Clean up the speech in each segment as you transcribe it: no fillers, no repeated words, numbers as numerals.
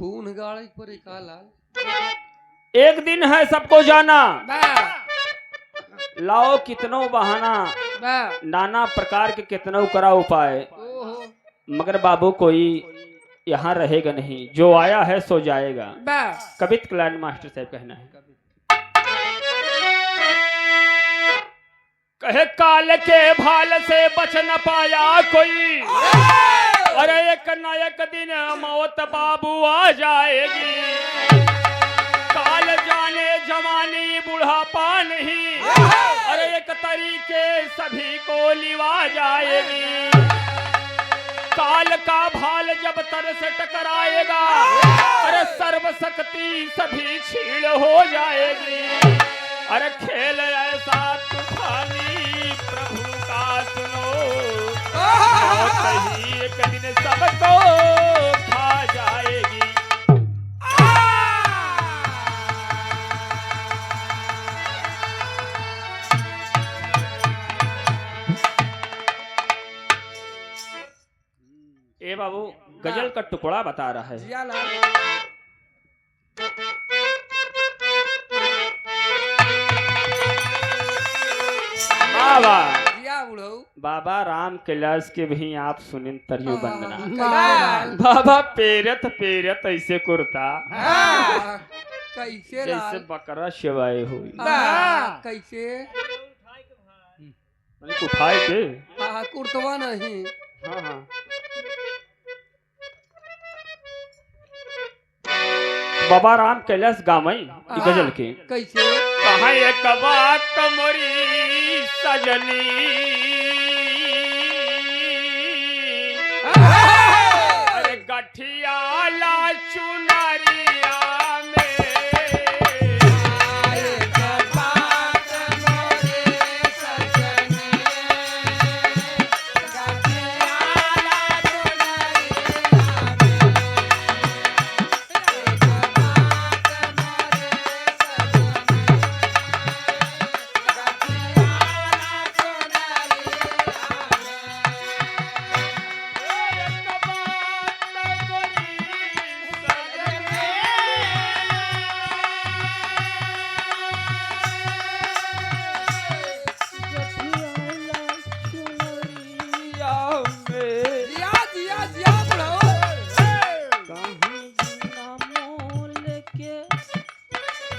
खून गाड़ी पर का लाल। एक दिन है सबको जाना, लाओ कितनो बहाना, नाना प्रकार के कितनो करा उपाय, मगर बाबू कोई यहाँ रहेगा नहीं, जो आया है सो जाएगा। कवित क्लाइन मास्टर साहब कहना है। कहे काल के भाल से बच न पाया कोई, अरे एक न एक दिन मौत बाबू आ जाएगी। काल जाने जवानी बुढ़ापा नहीं, अरे एक तरीके सभी को लिवा जाएगी। काल का भाल जब तर से टकराएगा, अरे सर्वशक्ति सभी छीड़ हो जाएगी। अरे खेल ऐसा तूफानी प्रभु का सुनो, कहीं एक दिन सबको खा जाएगी। ए बाबू गजल का टुकड़ा बता रहा है। बाबा बाबा राम कैलाश के भी आप सुनिन तरयु वंदना। बाबा पेरत पेरत ऐसे कुर्ता कैसे जैसे बकरा शिवाय हुई, कैसे उठाए के कुर्तवा नहीं। हाँ। बाबा राम कैलाश गामई गजल के कैसे कहाँ एक बात मोरी सजनी, अरे गठिया ला चुनरिया में, एक बात मोरे सजनी, गठिया ला चुनरिया में, एक बात मोरे सजनी,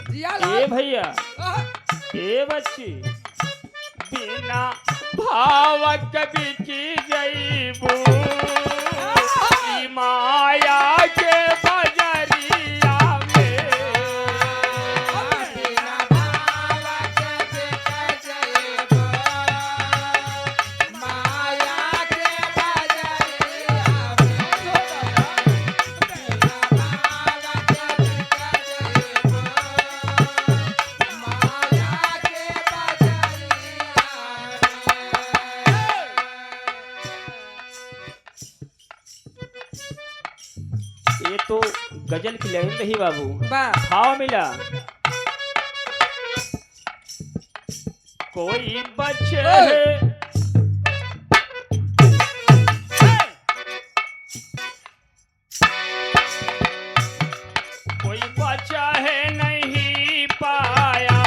गठिया ला ए भैया ए बच्ची बिना भावक बिकी जईबू ई माया के बजरिया में, बिना भावक बिक जइबो माया के बजरिया में, बिना भावक बिक जइबो माया के बजरिया में। ये तो गजल की लाइन रही बाबू, वाह भाव मिला। कोई बच्चे है कोई बचा है नहीं पाया,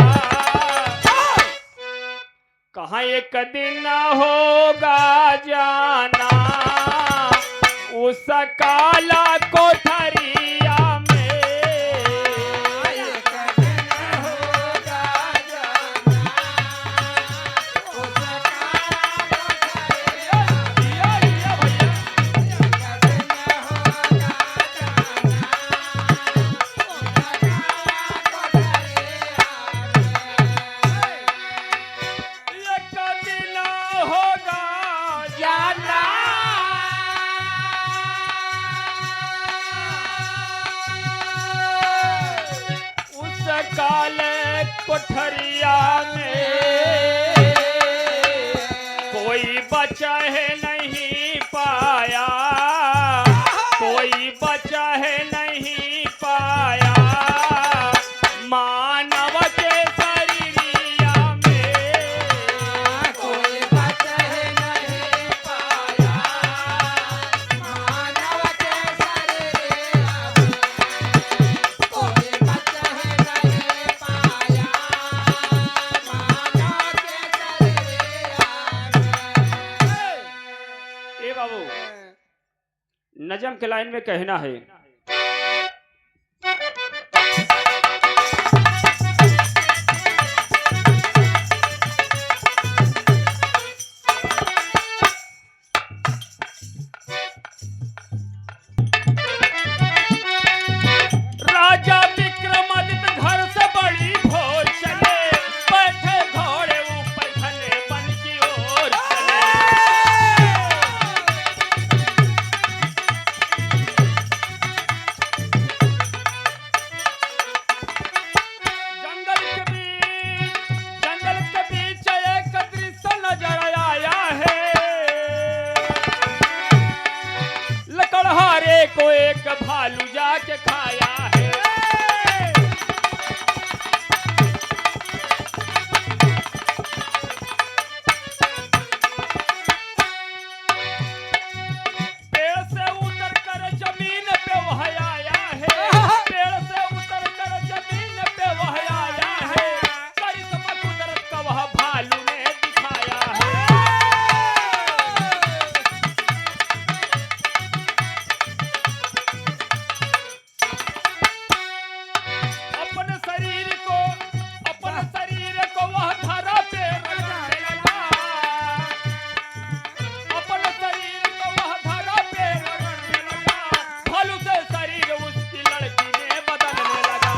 कहाँ एक दिन होगा जाना उस काला कोठरिया में, एक दिन होगा जाना उस काला कोठरिया में, एक दिन होगा जाना उस काला कोठरिया में। एक दिन होगा जाना उस काले कोठरिया में, कोई बचा है नहीं पाया, कोई बचा है नहीं पाया, मानव के शरीरिया में, कोई बचा नहीं पाया मानव के शरीर में। ए बाबू नजम के लाइन में कहना है राजा विक्रमादित्य घर से बड़ी भोर चले बैठे घोड़े ऊपर घने वन की ओर चले जंगल के बीच एक दृश्य नजर आया है लकड़हारे को एक भालू जाके खाया है पेड़ से उतर कर जमीन पे वह आया है पेड़ से उतर कर जमीन पे वह आया है करिश्मा कुदरत का वह भालू ने दिखाया है अपने शरीर को वह धरा पे रगड़ने लगा अपने शरीर को वह धरा पे रगड़ने लगा भालू से शरीर उसकी लड़की में बदलने लगा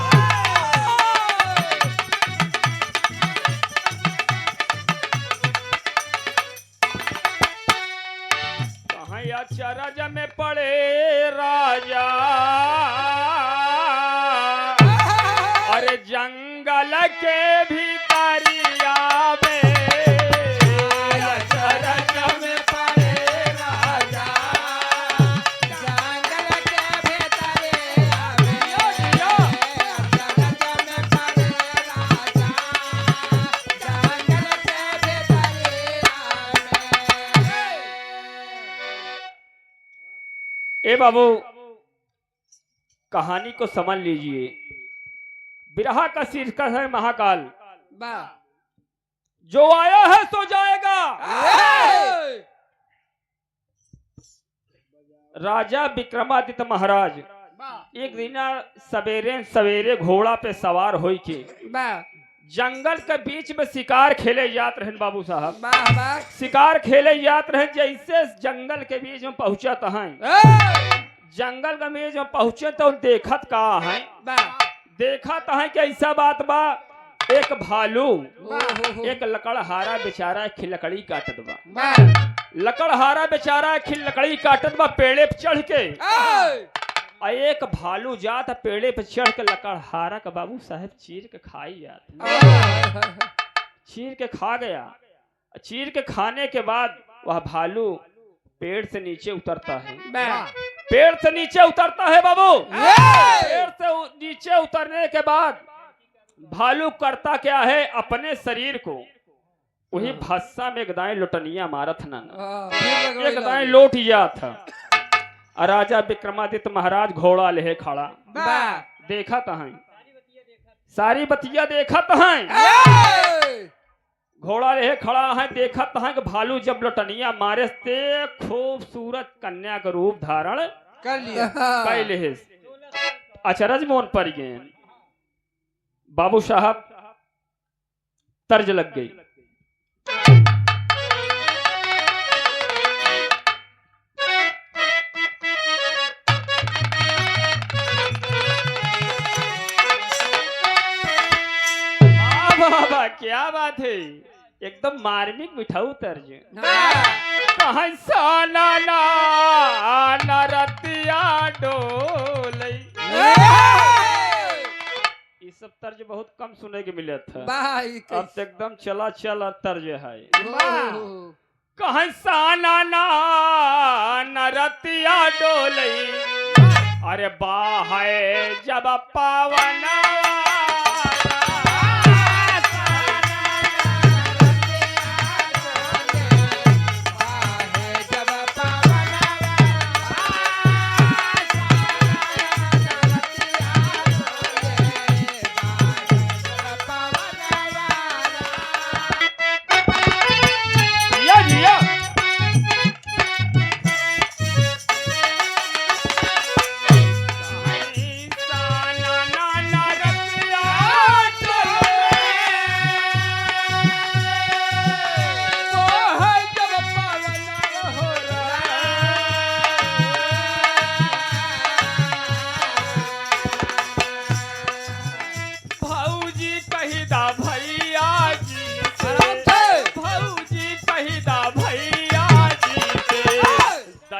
कहाँ अचरज में पड़े राजा अरे जंगल के भीतरिया में अचरज में पड़े राजा जंगल के भीतरे आवे अचरज में पड़े राजा जंगल के भीतरे आवे ए बाबू कहानी को समझ लीजिए बिरहा का शीर्षक है महाकाल वाह जो आया है सो जाएगा राजा विक्रमादित्य महाराज एक दिन सवेरे सवेरे घोड़ा पे सवार होई के वाह जंगल के बीच में शिकार खेले जात रहे बाबू साहब वाह वाह शिकार खेले जात रहे जैसे जंगल के बीच में पहुंचत हैं जंगल के बीच में पहुंचे तो देखत का है देखा तो है कि ऐसा बात बा एक भालू एक लकड़हारा बेचारा लकड़ी काटत बा लकड़हारा बेचारा लकड़ी काटत बा पेड़े पे चढ़ के और एक भालू जात पेड़े पे चढ़ के लकड़हारा का बाबू साहब चीर के खाई जात चीर के खा गया चीर के खाने के बाद वह भालू पेड़ से नीचे उतरता है पेड़ से नीचे उतरता है बाबू पेड़ से नीचे उतरने के बाद भालू करता क्या है अपने शरीर को वही भस्सा में गदाएं लुटनिया मारत ना एक गदाएं लोट जात था राजा विक्रमादित्य महाराज घोड़ा ले खड़ा देखा तो है सारी बतिया देखा तो है घोड़ा ले खड़ा है देखा तो है कि भालू जब लुटनिया मारे से खूबसूरत कन्या का रूप धारण कर लिया पहले अचरज मोन पर गए बाबू साहब तर्ज लग गई बाबा क्या बात है एकदम मार्मिक मिठाऊ तर्ज कहाँ साना ना नरतिया डोलई ये सब तर्ज बहुत कम सुने के मिले था अब तो एकदम चला चला तर्ज है कहाँ साना ना नरतिया डोलई अरे बाह जब पावना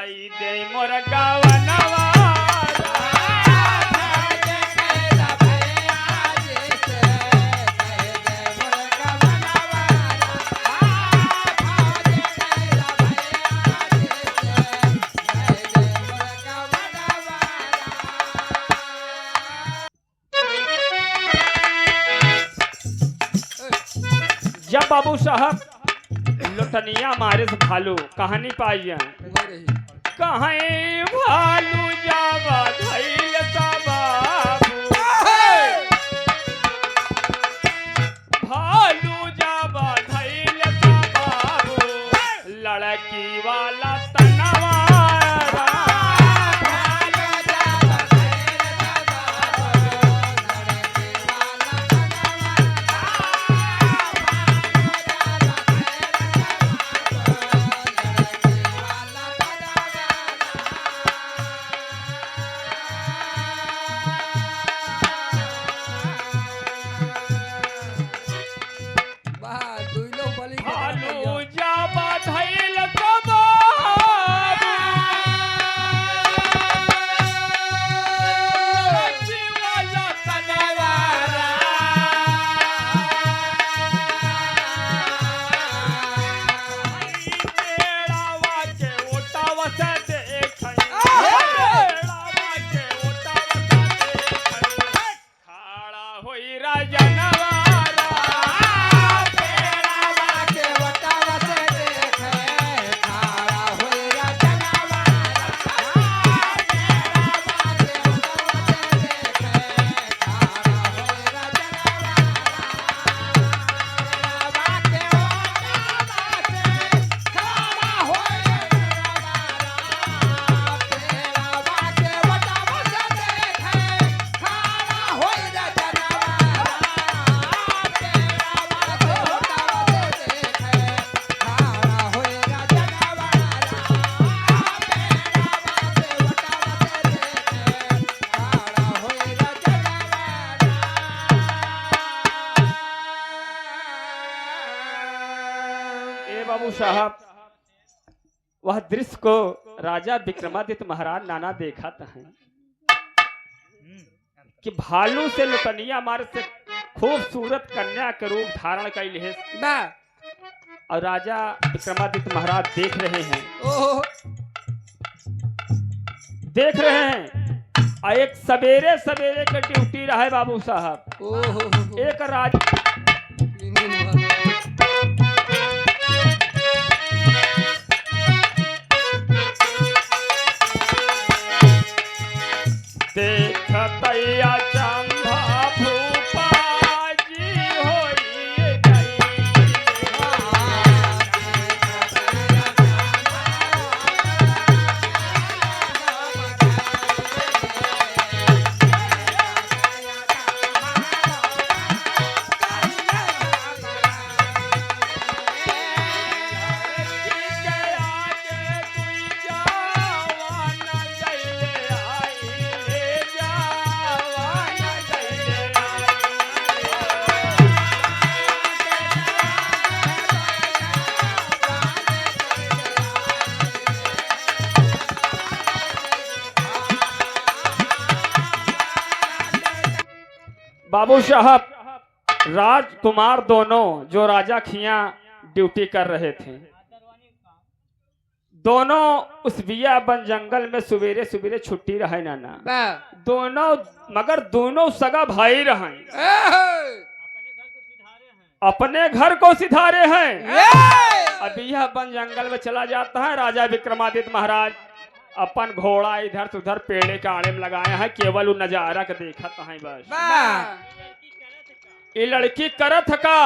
कई दे मोर गवनवा जब बाबू साहब लुटनिया मारे से भालू कहानी पाई कहीं भालू जावा धैल बाबू भालू जावा धैल बाबू लड़की वाला तनवा भालू जावा धैल बाबू लड़की वाला तनवा बेड़ावा के ओटावा से देखई बेड़ावा के ओटावा से देखई खाड़ा होई राजनवा बाबू साहब वह दृश्य को राजा विक्रमादित्य महाराज नाना देखा है कि भालू से लुटनिया मार से खूबसूरत कन्या के रूप धारण कैल है और राजा विक्रमादित्य महाराज देख रहे हैं और एक सवेरे सवेरे के ड्यूटी रहा है बाबू साहब एक राज देखतैया चंदा भूपा जी होई गई बाबू साहब राजकुमार दोनों जो राजा खिया ड्यूटी कर रहे थे दोनों उस बियाबन जंगल में सवेरे सवेरे छुट्टी रहे नाना दोनों मगर दोनों सगा भाई रहे अपने घर को सिधारे हैं अभी यह बन जंगल में चला जाता है राजा विक्रमादित्य महाराज अपन घोड़ा इधर से उधर पेड़े के आड़े में लगाए हैं केवल वो नजारा के देखत है बस ये लड़की करत का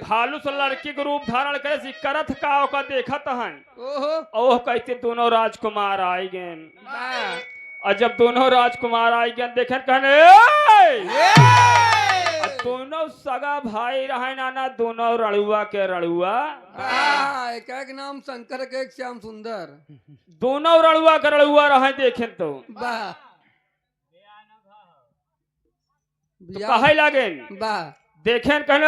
भालू से लड़की के रूप धारण करे सी करत का ओका देखत है ओह कहते दोनों राजकुमार आई गए और जब दोनों राजकुमार आई गए देखे कहने दोनों सगा भाई रहे नाना दोनों रड़ुआ के रड़ुआ एक नाम शंकर के एक श्याम सुंदर दोनों रड़ुआ के रड़ुआ रहे देखे तो कहे लगे देखे कहने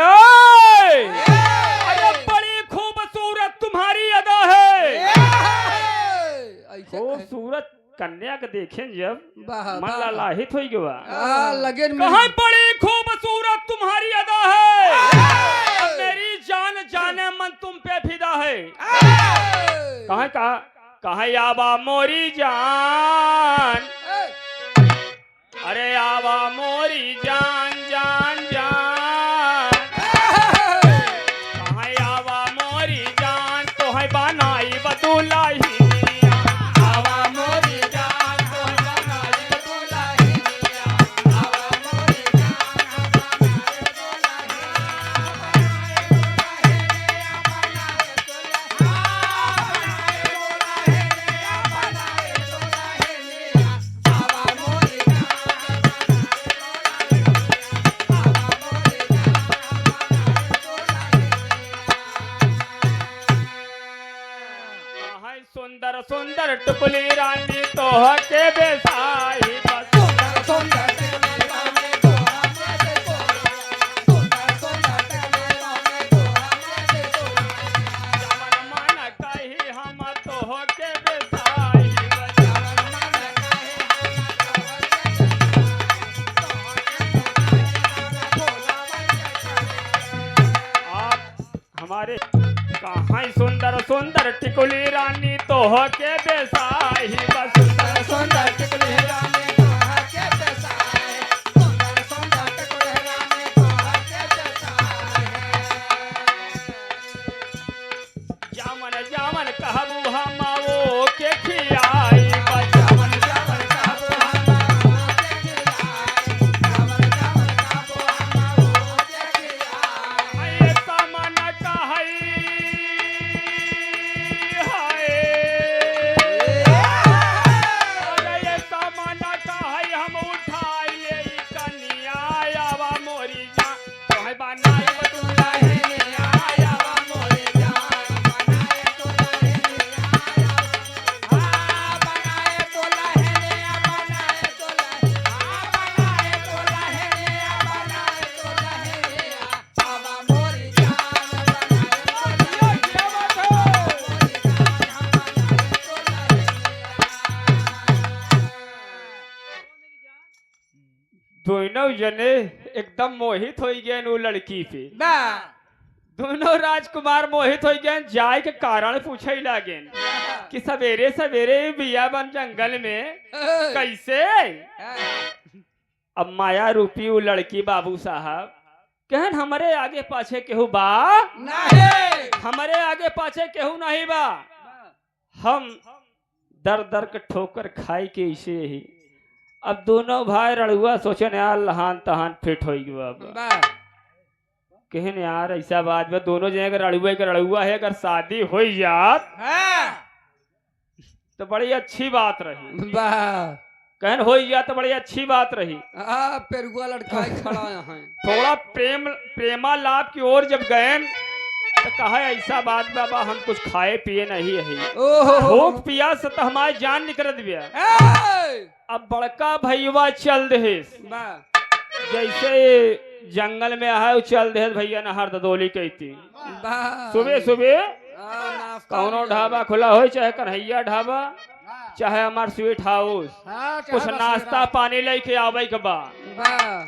अरे बड़ी खूबसूरत तुम्हारी अदा है ऐसे खूबसूरत कन्या के देखें जब वाह मन वाह लालाहित हो गया। लगे कहाँ बड़ी खूबसूरत तुम्हारी अदा है, अब मेरी जान जाने मन तुम पे फिदा है। कहाँ आवा मोरी जान, अरे आवा मोरी जान जान जान, कहाँ आवा मोरी जान तो है बनाई बदुलाई, आवा मोरी जान तो है बनाई बदुलाई, आवा मोरी सुंदर सुंदर टुकली रानी तो के बेसाई बस सुंदर सुंदर टुकली रानी तोहा के बेसाई, सुंदर टुकली रानी तोहा के बेसाई, जमन मन कही हम तो के बेसाई बस जमन मन कही आप हमारे कहाँ सुंदर सुंदर टिकुली रानी तो के बेसाई बस सुंदर सुंदर टिकुली रानी तो के बेसाई, सुंदर सुंदर टिकुली रानी तो के बेसाई, जामन जामन कहबू हम वो के खियाई बस जामन जामन कहबू हम वो के खियाई, जामन जामन कहबू हम वो के खियाई, ये तमन कहई दोनों जने एकदम मोहित हो गए उ लड़की पे। दोनों राजकुमार मोहित हो गए, जाय के कारण पूछे लगे कि सवेरे सवेरे बिया बन जंगल में कैसे। अब माया रूपी वो लड़की बाबू साहब कहन हमारे आगे पाछे केहू बा नहीं, हमारे आगे पाछे केहू नहीं बा, हम दर दर के ठोकर खाई के इसे ही। अब दोनों भाई रड़ुआ सोचन यार लहान तहान फिट हो गया, कहन यार ऐसा बात में दोनों जने का रड़ुआ है, अगर शादी हो जात तो बड़ी अच्छी बात रही, कहन हो जात तो बड़ी अच्छी बात रही। पेरुआ लड़का खड़ा है। थोड़ा प्रेमा लाभ की ओर जब गए तो कहा ऐसा बात बाबा हम कुछ खाए पिए नहीं है, भूख पिया से तो हमारी जान निकल दिया। अब बड़का भैया चल दे जैसे जंगल में आए चल दे भैया नहर ददोली कहती, सुबह सुबह कौनो ढाबा खुला हो, चाहे कन्हैया ढाबा चाहे हमार स्वीट हाउस, कुछ नाश्ता पानी लेके आवे के बा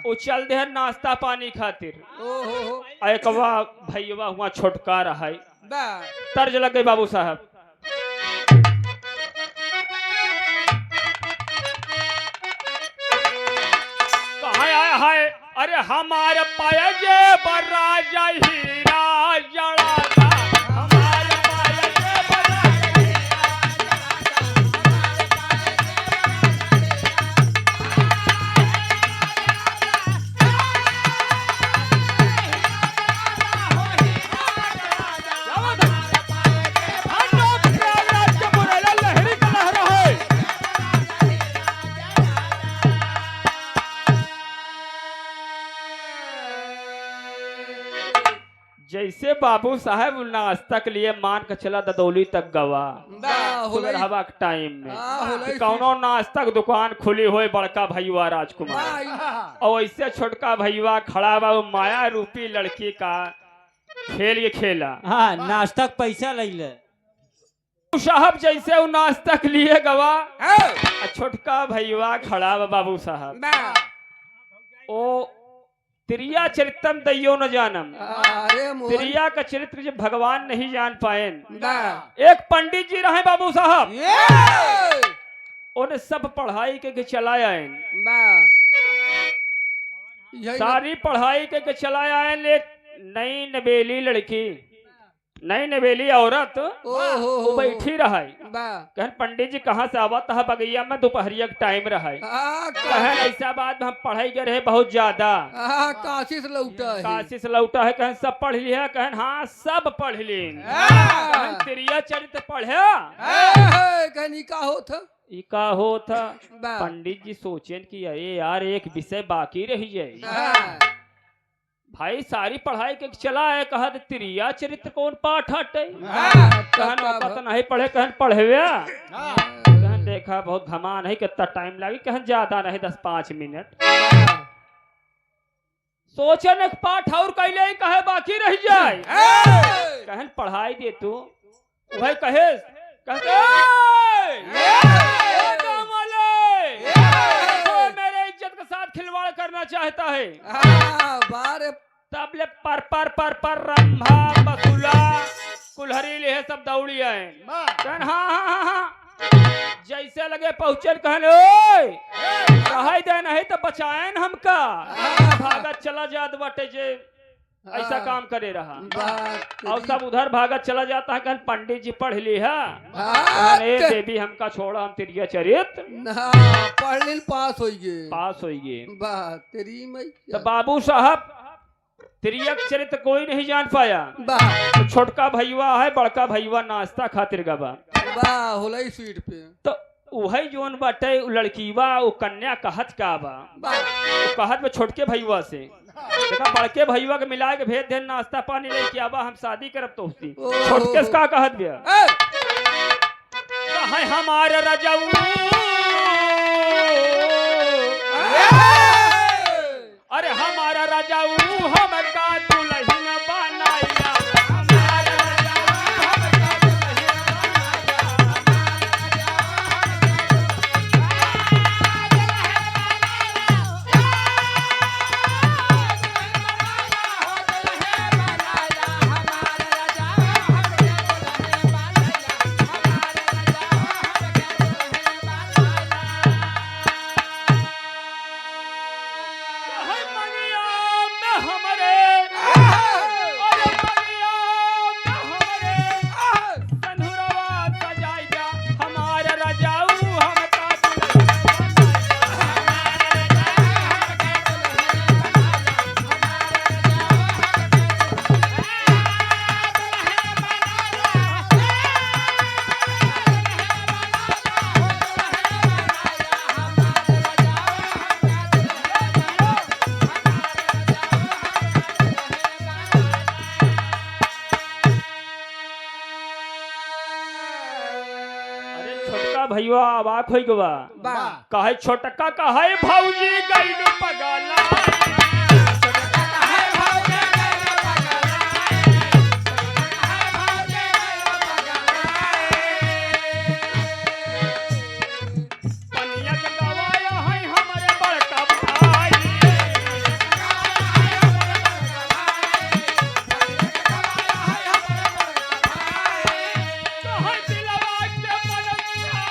वो चल दे नाश्ता पानी खातिर। एक भैया हुआ छोटका रहा तर्ज लग गई बाबू साहब। कहाँ आया है, अरे हमारे पाया जे बर्रा हीरा जड़ा था, हमारे पाया जे बर्रा जैसे बाबू साहब नाश्ता के लिए मान के चला ददौली तक गवा हवा के टाइम में कौनो नाश्ता की दुकान खुली हो, बड़का भैया राजकुमार और ऐसे छोटका भैया खड़ा बा माया रूपी लड़की का खेल ये खेला। हाँ नाश्ता पैसा ले साहब जैसे वो नाश्ता के लिए गवा हाँ, छोटका भैया खड़ा बा बाबू साहब बा, ओ त्रिया चरित्रम दैयो न जानम अरे मोहन, त्रिया का चरित्र जो भगवान नहीं जान पाए बा, एक पंडित जी रहे बाबू साहब ये, उन्हें सब पढ़ाई के चलाया बा, यही ना- सारी पढ़ाई के चलाया एक नई नवेली लड़की नई नवेली औरत ओहो, वो बैठी रहा बा, कहन पंडित जी कहाँ से आवत है बगैया में दोपहरिया का टाइम रहा कहन ऐसा बात हम पढ़ाई के रहे बहुत ज्यादा काशी से लौटा है, काशी से लौटा है कहन सब पढ़ लिया कहन हाँ सब पढ़ ली हाँ। कहन त्रिया चरित्र पढ़े कहनी का होत ई का हो था बा, पंडित जी सोचेन कि अरे यार एक विषय बाकी रही जाए हाँ, भाई सारी पढ़ाई के चला है कहा त्रिया चरित्र कौन पाठ हटे हाँ, कहन तब- पता नहीं पढ़े कहन पढ़े कहन देखा बहुत घमान है कितना टाइम लगी कहन ज्यादा नहीं 10-5 मिनट सोचन एक पाठ और कैले कहे बाकी रह जाए कहन पढ़ाई दे तू वही कहे कहते मेरे इज्जत के साथ खिलवाड़ करना चाहता है बारे तब ले पर रंभा बसुला कुल्हरी ले सब दौड़ी आए कहन हाँ जैसे लगे पहुंचन कहन ओए कहाई दे नहीं तो बचाएन हमका भागत चला जात बाटे जे ऐसा काम करे रहा और सब उधर भागत चला जाता है कहन पंडित जी पढ़ ली है अरे देवी हमका छोड़ा हम त्रिया चरित्र पढ़ लिन पास हो गए पास हो गए बा तेरी मई तो बाबू साहब त्रिया चरित्र कोई नहीं जान पाया बा तो छोटका भैया है बड़का भैया नाश्ता खातिर गवा बा होलई स्वीट पे तो वही जोन बाटे उ लड़कीवा वो कन्या कहत का बा बा वो कहत में छोटके भैया से देखा बड़के भैया के मिला के भेज दे नाश्ता पानी लेके आवा हम शादी करब तो उसकी छोटके से का कहत बिया कहे हमारे रजाऊ अरे हमारा रजाऊ हमका दुल्हन बनाया भैया अबाक हो गवा कहे छोटका कहे भौजी गईलू पगला पनिया के दवाया है हमारे बड़का भाई कहे दिलवा के मनसा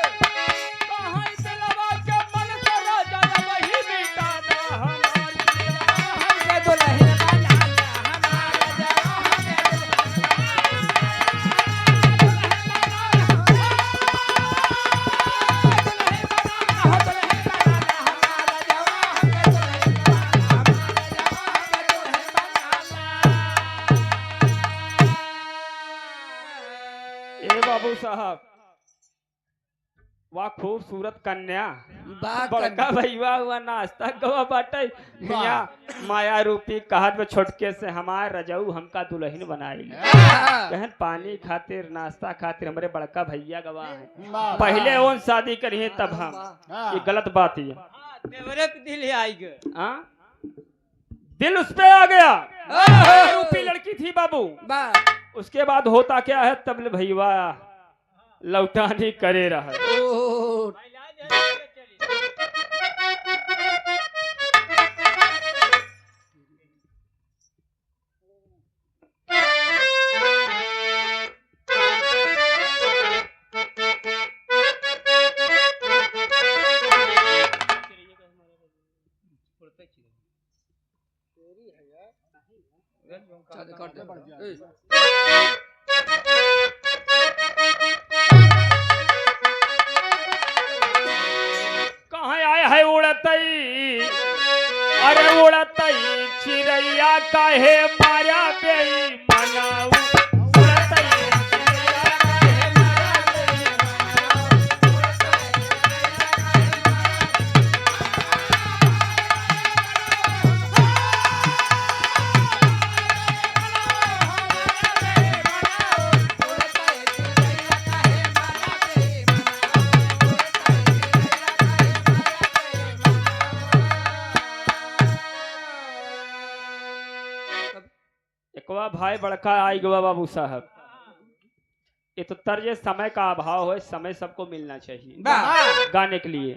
कहे दिलवा के मनसा राजा वही बेटा दा हमारी ए बाबू साहब वाह खूबसूरत कन्या बड़का भैया हुआ नाश्ता गवा बाटे यहाँ माया रूपी कहत में छोटके से हमार रजाऊ हमका दुल्हन बनाई कहन पानी खातिर नाश्ता खातिर हमारे बड़का भैया गवा है पहले उन शादी करिए तब हम ये गलत बात है देवरे पे दिल आई गए हाँ दिल उस पे आ गया। हाँ। रूपी लड़की थी बाबू। बा उसके बाद होता क्या है, तबले भैया लौटानी करे रहा। ओ चल काट दे। ए, कहाँ आए है उड़तई, अरे उड़तई चिड़ैया काहे मारा बेई मनाऊ। उड़तई चिड़ैया काहे मारा बेई एकवा भाई बड़का आई गवा बाबू साहब। ये तो तर्ज समय का अभाव है, समय सबको मिलना चाहिए बा गाने के लिए।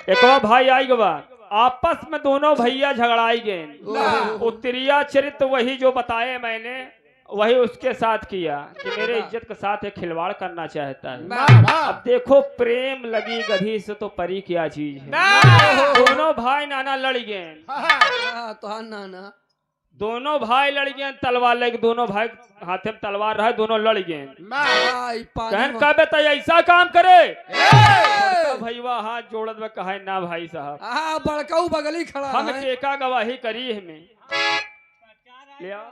एकवा भाई आई गवा, आपस में दोनों भैया झगड़ाई गए। ओह। उत्तरिया चरित्र वही जो बताए मैंने, वही उसके साथ किया कि मेरे इज्जत के साथ एक खिलवाड़ करना चाहता है। बा अब देखो प्रेम लगी गधी से तो परी क्या चीज है। दोनों भाई नाना लड़ गए। हाँ, तो हाँ ना दोनों भाई लड़ गए, तलवार लेके दोनों भाई हाथे में तलवार रहे, दोनों लड़ गए। भाई कहन पानी का बेटा ऐसा काम करे। ए! भैया हाथ जोड़त में कहे ना भाई साहब, हाँ बड़काऊ बगली खड़ा हम है। टेका गवाही करी हमें ले आओ।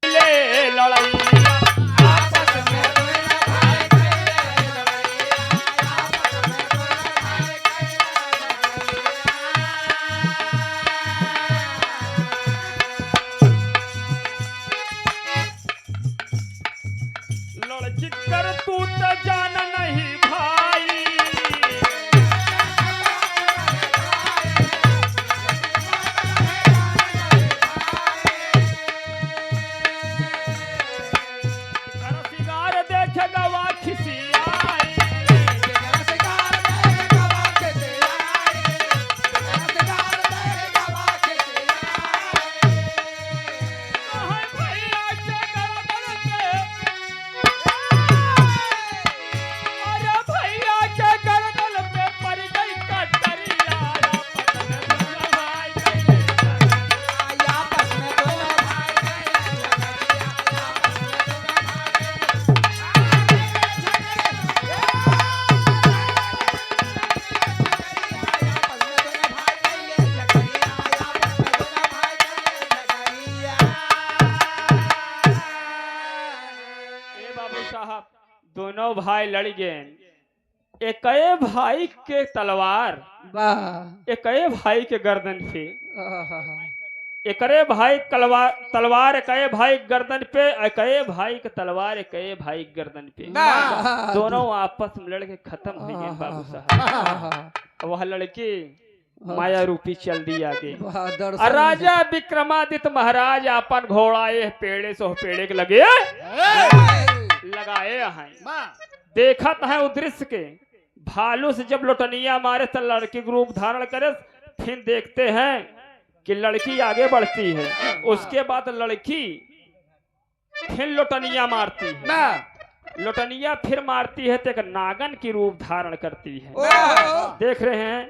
ले लड़ाई आपस में लड़की कर तू तो जान नहीं भाई। कर सिगार देखे गवा खिसियाई। कहाँ भैया के गर्दन पे, अरे भैया के गर्दन पे पड़ गई कटरिया। पतन दुल्हा भाई गए। ए बाबू साहब, दोनों भाई लड़ गए। एक भाई के तलवार एक भाई के गर्दन पे, एकरे भाई तलवार एक भाई गर्दन पे, एक भाई के तलवार एक भाई गर्दन पे। दोनों आपस में लड़के खत्म हो गए बाबू साहब। वह लड़की माया रूपी चल दी आगे। और राजा विक्रमादित्य महाराज अपन घोड़ा ये पेड़े से पेड़े के लगे लगाए हैं। देखत है उदृश्य के भालू से जब लोटनिया मारे तो लड़की के रूप धारण करे। फिर देखते हैं कि लड़की आगे बढ़ती है, उसके बाद लड़की फिर लोटनिया मारती है। लोटनिया फिर मारती है तो एक नागन की रूप धारण करती है। देख रहे हैं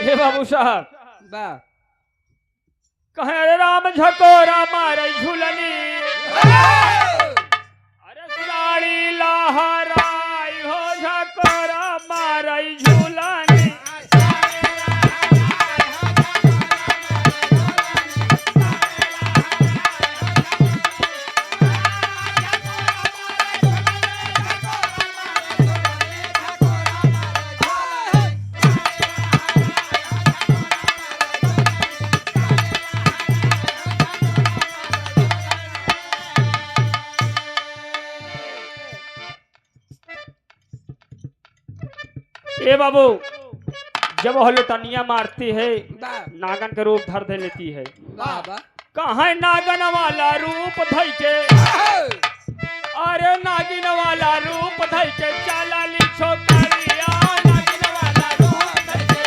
हे बाबू साहब, कहे अरे राम झकोरा मारे झूलनी, अरे साड़ी लहराई हो झकोरा मारे झूलनी। ए बाबू जब वह लुटनिया मारती है वाह नागन का रूप धर दे लेती है। वाह वाह कहाँ नागन वाला रूप धई के, अरे नागिन वाला रूप धई के चाला ली छोकरिया, नागिन वाला रूप धई के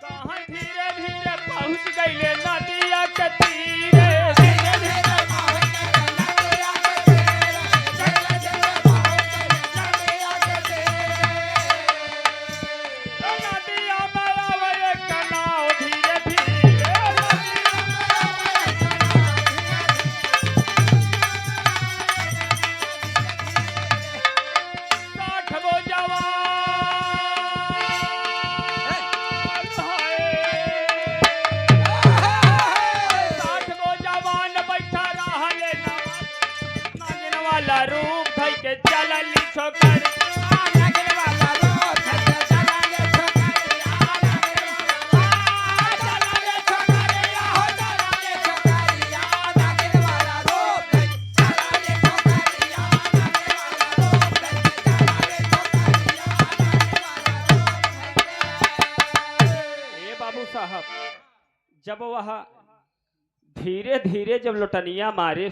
कहाँ धीरे धीरे पहुंच गईले नदिया के तीरे, धीरे धीरे पहुंच गईले नदिया में आवे एक नाव धीरे धीरे, साठ गो जवान साठ गो जवान बैठा रहले नागिन वाला रूप धई के चलली छोकर, नागिन वाला रूप धई के चलली छोकरिया, चलली छोकरिया हो चलली छोकरिया, नागिन वाला रूप धई के चलली छोकरिया, ए बाबू साहब जब वह धीरे धीरे जब लुटनिया मारे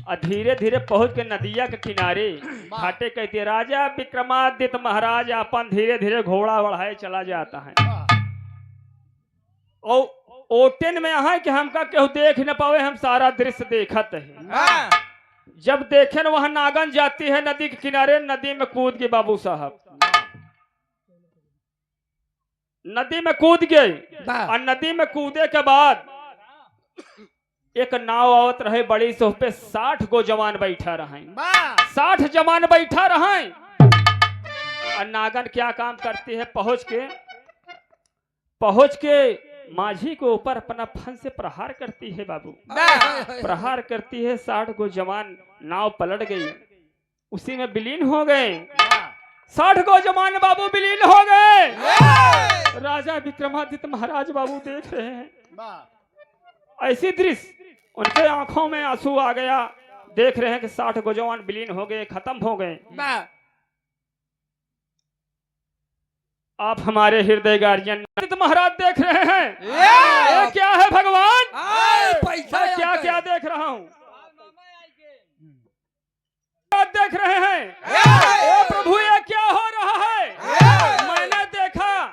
और धीरे धीरे पहुंच के नदिया के किनारे घाटे कहते राजा विक्रमादित्य महाराज अपन धीरे धीरे घोड़ा बढ़ाए चला जाता है। और ओटेन में है कि हमका केहू देख न पावे, हम सारा दृश्य देखत है। जब देखे न वहां नागन जाती है नदी के किनारे, नदी में कूद के बाबू साहब नदी में कूद गए और नदी में कूदे के बाद एक नाव आवत रहे बड़ी से, उस पे 60 गो जवान बैठा रहे, 60 जवान बैठा रहे। और नागन क्या काम करती है, पहुंच के माझी के ऊपर अपना फन से प्रहार करती है बाबू, प्रहार करती है। 60 गो जवान नाव पलट गई, उसी में विलीन हो गए। 60 गो जवान बाबू विलीन हो गए। राजा विक्रमादित्य महाराज बाबू देख रहे हैं ऐसी दृश्य, उनके आंखों में आंसू आ गया। देख रहे हैं कि 60 गो जवान विलीन हो गए, खत्म हो गए। आप हमारे हृदय गार्जियन महाराज देख रहे हैं, ये क्या है भगवान, पैसा क्या क्या देख रहा हूँ, देख रहे हैं ओ प्रभु ये क्या हो रहा है। मैंने देखा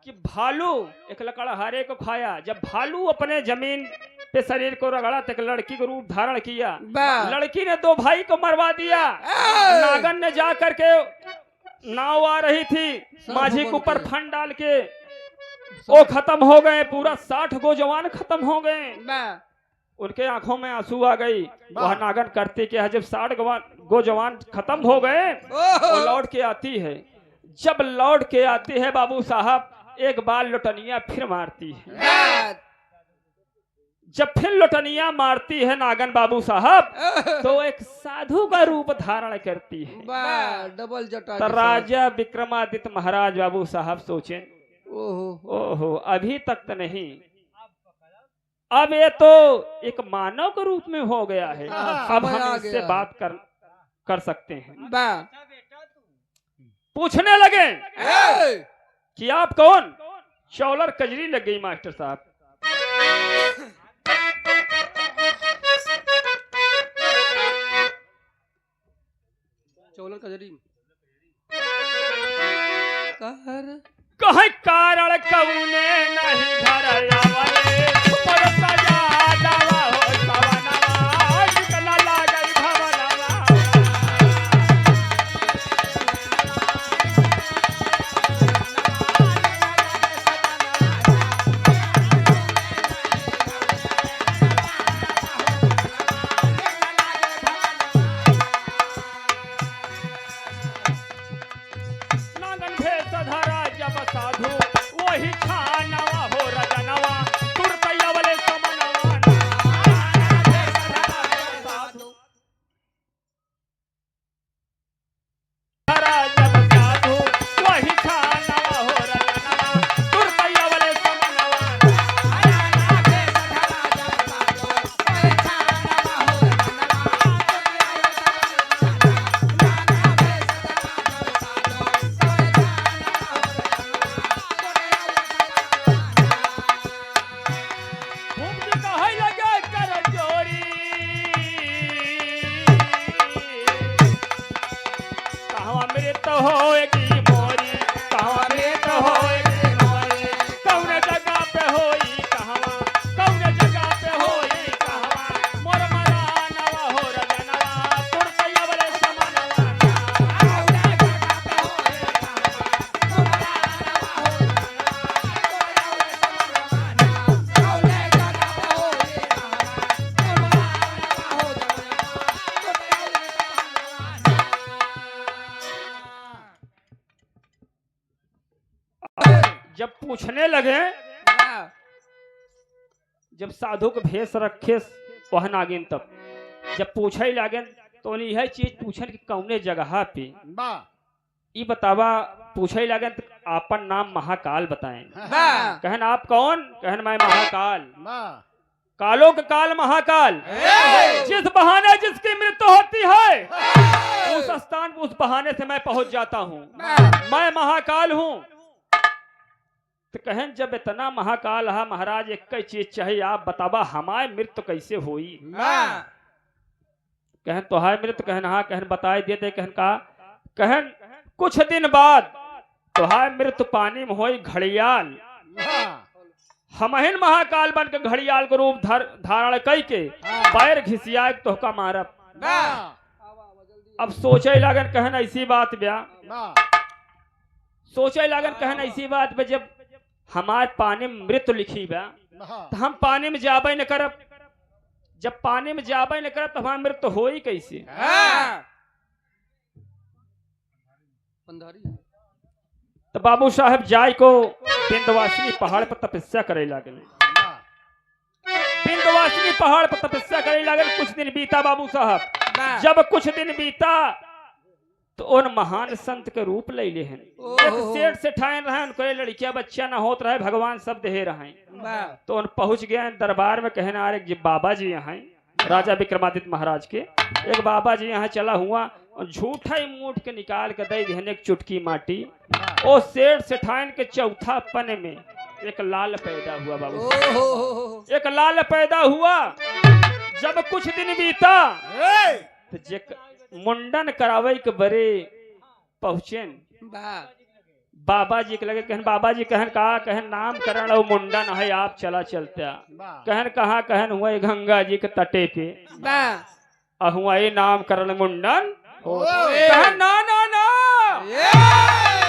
कि भालू एक लकड़हारे को खाया, जब भालू अपने जमीन पे शरीर को रगड़ा तो एक लड़की को रूप धारण किया, लड़की ने 2 भाई को मरवा दिया। नागन ने जा करके नाव आ रही थी, माझी के ऊपर फन डाल के वो खत्म हो गए, पूरा 60 गो जवान खत्म हो गए। उनके आंखों में आंसू आ गई। वह नागन करते क्या, जब 60 गो जवान खत्म हो गए वो लौट के आती है। जब लौट के आती है बाबू साहब, एक बार लुटनिया फिर मारती है। जब फिर लुटनिया मारती है नागन बाबू साहब, तो एक साधु का रूप धारण करती है। डबल जटा। तो राजा विक्रमादित्य महाराज बाबू साहब सोचे, ओहो अभी तक तो नहीं, अब ये तो एक मानव के रूप में हो गया है, अब हम इससे बात कर सकते हैं। पूछने लगे कि आप कौन। चौलर कजरी लग गई मास्टर साहब। चौलर कजरी कहे कारण कौने नहीं घर आवले, पर सजा डाला हो सवनवा, कितना लागई भवनवा। नागन भेष धरा जब साधु, वही छानवा हो रजनवा, तुरतैया वाले समनवा। जब पूछने लगे, वाह, जब साधु के भेष रखे वह नागिन, तब जब पूछे लगे तो यह चीज पूछन कि कौने जगह पे ई बतावा। पूछे लगे तो आपन नाम महाकाल बताएं। वाह, कहन आप कौन? कहन मैं महाकाल, कालों का काल महाकाल। जिस बहाने जिसकी मृत्यु होती है उस स्थान उस बहाने से मैं पहुंच जाता हूँ। मैं महाकाल हूँ। तो कहन जब इतना महाकाल है महाराज, एक ही चीज चाहिए, आप बतावा हमारी मृत्यु कैसे हुई। वाह, कहन तो है मृत्यु? कहन हाँ। कहन बताए देते। कहन का? कहन कुछ दिन बाद तो है मृत्यु पानी में होई घड़ियाल। हमहिन महाकाल बन के घड़ियाल को रूप धारण कई के पैर घिसिया तो का मारब। वाह, अब सोचे लगन कहन ऐसी बात ब्या, सोचे लगन कहन ऐसी बात बे, जब हमारे पानी में मृत्यु लिखी बा तो हम पानी में जाबे न करब। जब पानी में जाबे न करब तो हमारी मृत्यु होई कैसे? वाह, तो बाबू साहब जाय को विंध्यवासिनी पहाड़ पर तपस्या करे लागल। विंध्यवासिनी पहाड़ पर तपस्या करे लागल। कुछ दिन बीता बाबू साहब। वाह, जब कुछ दिन बीता तो उन महान संत के रूप ले ले हैं। एक सेठ से ठान रहे, उनको लड़किया बच्चा ना होत रहे, भगवान सब दे रहे। वाह, तो उन पहुंच गए दरबार में। कहना आ रहे बाबा जी यहाँ राजा विक्रमादित्य महाराज के एक बाबा जी यहाँ चला हुआ, झूठा ही मूठ के निकाल के दे देने एक चुटकी माटी। ओ सेठ से ठान के चौथा पन में एक लाल पैदा हुआ बाबू, एक लाल पैदा हुआ। जब कुछ दिन बीता तो जे मुंडन करावे के बरे पहुंचेन वाह, बाबा जी के लगे। कहन बाबा जी कहन कहा? कहन नामकरण और मुंडन है, आप चला चलता। कहन कहा? कहन हुआ गंगा जी के तटे पे वाह, हुआ ये नामकरण मुंडन। कहन ना ना ना,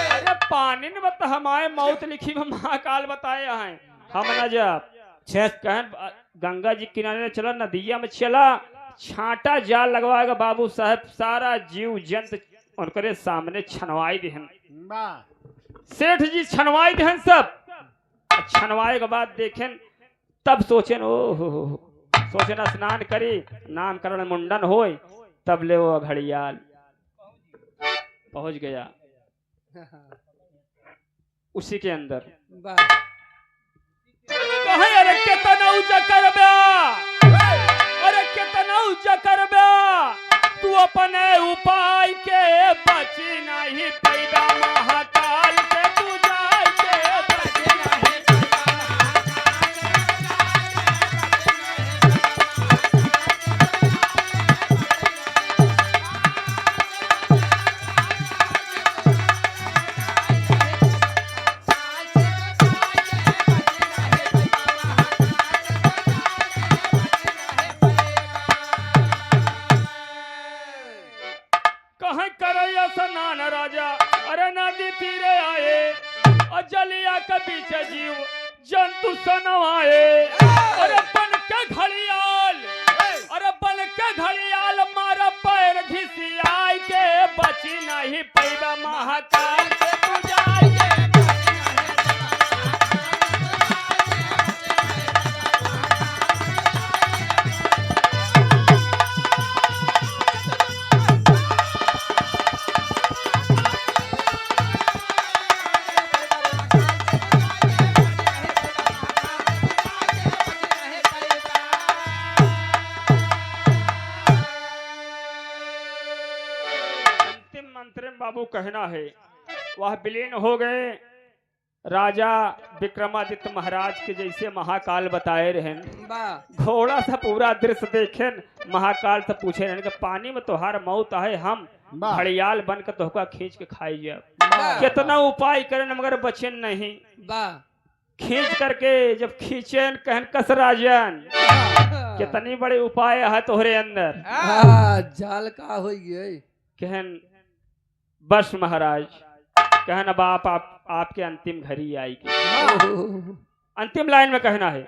अरे पानी ने बता हमारे मौत लिखी में महाकाल बताए हैं, हम न जब। कहन गंगा जी किनारे चला, नदिया में चला, छाटा जाल लगवाएगा बाबू साहब, सारा जीव जंत उनके सामने छनवाई देहन। सेठ जी छनवाई देहन सब। छनवाए के बाद देखें तब सोचेन ओ हो, सोचेन स्नान करी, नामकरण मुंडन होए, तब ले वो घड़ियाल पहुंच गया उसी के अंदर। वाह, कहे अरे कितना ऊंचा कर ब्या, अरे कितना ऊंचा कर ब्या, तू अपने उपाय के बची नहीं पैदा महाकाल के, तू जाय के बची नहीं। कहीं करैया स्नान राजा, अरे नदी तीरे आए, और जलिया के बीच जीव जंतु सनवाए। अरे बन के घड़ियाल, अरे बन के घड़ियाल मारा पैर घिसियाई के बची नहीं पैदा महाकाल के, तू जाय के। बाबू कहना है वह विलीन हो गए राजा विक्रमादित्य महाराज के जैसे महाकाल बताए रहे। वाह, घोड़ा सा पूरा दृश्य देखे महाकाल से पूछे रहे कि पानी में तोहार मौत है, हम घड़ियाल बन के तोहका खींच के खाई जाए। कितना उपाय करें मगर बचे नहीं। वाह, खींच करके जब खींचे कहन कस राजन, कितनी बड़े उपाय है तोहरे अंदर। जाल का हो गई। कहन बस महाराज, कहन अब आपके अंतिम घड़ी आएगी। अंतिम लाइन में कहना है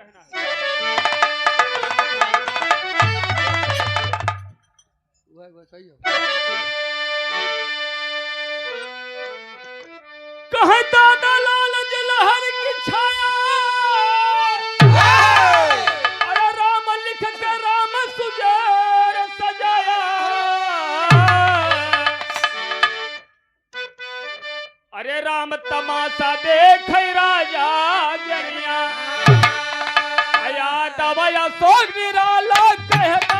कहे दादा लाल जलहर बाबा अशोक निराला कहता